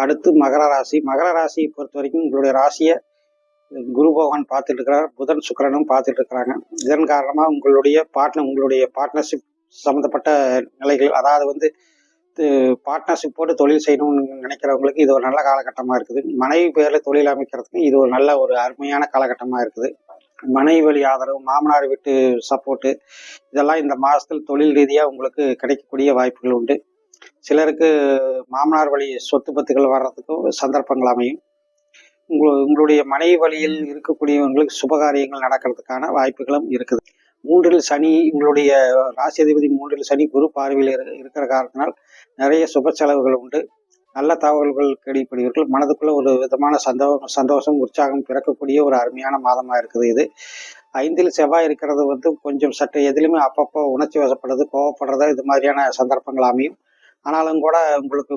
அடுத்து மகர ராசி. மகர ராசியை பொறுத்த வரைக்கும் உங்களுடைய ராசியை குரு பகவான் பார்த்துட்டு இருக்கிறார், புதன் சுக்கிரனும் பார்த்துட்டு இருக்கிறாங்க. இதன் காரணமாக உங்களுடைய பார்ட்னர்ஷிப் சம்மந்தப்பட்ட நிலைகள், அதாவது பார்ட்னர்ஷிப் போட்டு தொழில் செய்யணும்னு நினைக்கிறவங்களுக்கு இது ஒரு நல்ல காலகட்டமாக இருக்குது. மனைவி பேரில் தொழில் அமைக்கிறதுக்கு இது ஒரு நல்ல ஒரு அருமையான காலகட்டமாக இருக்குது. மனைவி வழி ஆதரவு, மாமனார் வீட்டு சப்போர்ட்டு, இதெல்லாம் இந்த மாதத்தில் தொழில் ரீதியாக உங்களுக்கு கிடைக்கக்கூடிய வாய்ப்புகள் உண்டு. சிலருக்கு மாமனார் வழி சொத்து பத்துகள் வர்றதுக்கும் சந்தர்ப்பங்கள் அமையும். உங்களுடைய மனைவி வழியில் இருக்கக்கூடியவங்களுக்கு சுபகாரியங்கள் நடக்கிறதுக்கான வாய்ப்புகளும் இருக்குது. 3ல் சனி, உங்களுடைய ராசி அதிபதி 3ல் சனி குரு பார்வையில் இருக்கிற காரணத்தினால் நிறைய சுப செலவுகள் உண்டு. நல்ல தகவல்கள் கேள்விப்படுவீர்கள். மனதுக்குள்ள ஒரு விதமான சந்தோஷம், உற்சாகம் பிறக்கக்கூடிய ஒரு அருமையான மாதமாக இருக்குது இது. 5ல் செவ்வாய் இருக்கிறது கொஞ்சம் சற்று எதிலுமே அப்பப்போ உணர்ச்சி வசப்படுறது, கோவப்படுறது, இது மாதிரியான சந்தர்ப்பங்கள் அமையும். ஆனாலும் கூட உங்களுக்கு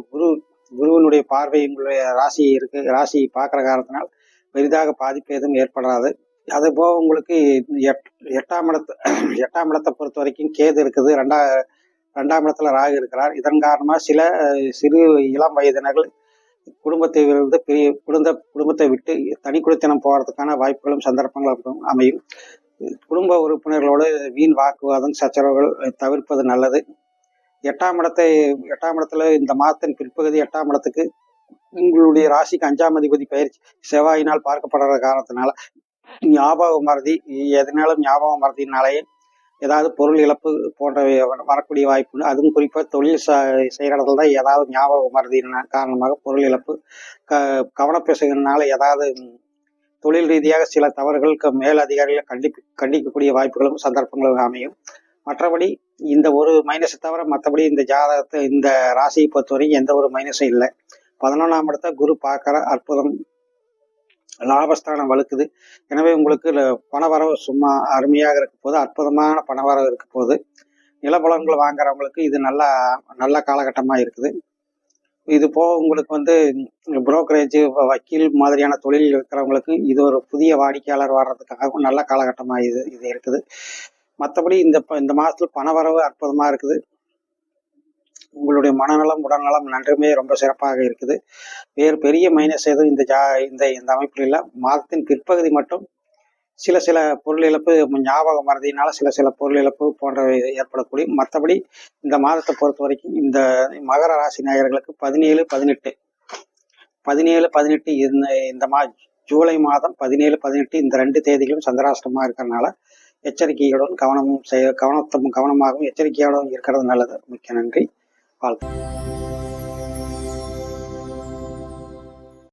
குருவினுடைய பார்வை உங்களுடைய ராசியை பார்க்குற காரணத்தினால் பெரிதாக பாதிப்பு எதுவும் ஏற்படாது. அது போக உங்களுக்கு எட்டாம் இடத்தை பொறுத்த வரைக்கும் கேது இருக்குது. ரெண்டாம் இடத்துல ராகு இருக்கிறார். இதன் காரணமாக சிறு இளம் வயதினர்கள் குடும்பத்தை விட்டு தனி குடித்தனம் போகிறதுக்கான வாய்ப்புகளும் சந்தர்ப்பங்களும் அமையும். குடும்ப உறுப்பினர்களோடு வீண் வாக்குவாதம், சச்சரவுகள் தவிர்ப்பது நல்லது. எட்டாம் இடத்துல இந்த மாதத்தின் பிற்பகுதி 8ஆம் இடத்துக்கு உங்களுடைய ராசிக்கு 5ஆம் அதிபதி பயிற்சி செவ்வாயினால் பார்க்கப்படுற காரணத்தினால ஞாபக மறதி, எதனாலும் ஞாபக மறதினாலேயே ஏதாவது பொருள் இழப்பு போன்றவை வரக்கூடிய வாய்ப்பு. அதுவும் குறிப்பாக தொழில் செய்கிற இடத்துல தான் ஏதாவது ஞாபக மறதியின் காரணமாக பொருள் இழப்பு, கவனப்பேசுகிறதுனால ஏதாவது தொழில் ரீதியாக சில தவறுகளுக்கு மேல் அதிகாரிகளை கண்டிக்கக்கூடிய வாய்ப்புகளும் சந்தர்ப்பங்களும் அமையும். மற்றபடி இந்த ஒரு மைனஸை தவிர மற்றபடி இந்த ராசியை பொறுத்தவரைக்கும் எந்த ஒரு மைனஸும் இல்லை. 11ஆம் இடத்தை குரு பார்க்குற அற்புதம், லாபஸ்தானம் வலுக்குது. எனவே உங்களுக்கு பணவரவு சும்மா அருமையாக இருக்க போது, அற்புதமான பணவரவு இருக்க போது. நிலபலன்கள் வாங்குறவங்களுக்கு இது நல்ல காலகட்டமாக இருக்குது. இது போக உங்களுக்கு புரோக்கரேஜ், வக்கீல் மாதிரியான தொழில் இருக்கிறவங்களுக்கு இது ஒரு புதிய வாடிக்கையாளர் வர்றதுக்காகவும் நல்ல காலகட்டமாக இது இருக்குது. மற்றபடி இந்த மாதத்தில் பணவரவு அற்புதமாக இருக்குது. உங்களுடைய மனநலம், உடல்நலம் நன்றுமே ரொம்ப சிறப்பாக இருக்குது. வேறு பெரிய மைனஸ் எதுவும் இந்த அமைப்பில் இல்லை. மாதத்தின் பிற்பகுதி மட்டும் சில பொருள் இழப்பு, ஞாபக மறதியினால சில பொருள் இழப்பு போன்றவை ஏற்படக்கூடிய. மற்றபடி இந்த மாதத்தை பொறுத்த வரைக்கும் இந்த மகர ராசி நேயர்களுக்கு 17, 18 இந்த ஜூலை மாதம் 17, 18 இந்த 2 தேதிகளும் சந்திராஷ்டமாக இருக்கிறதுனால எச்சரிக்கையுடன் கவனமாகவும் எச்சரிக்கையோடும் இருக்கிறது நல்லது. மிக்க நன்றி. வாழ்த்து.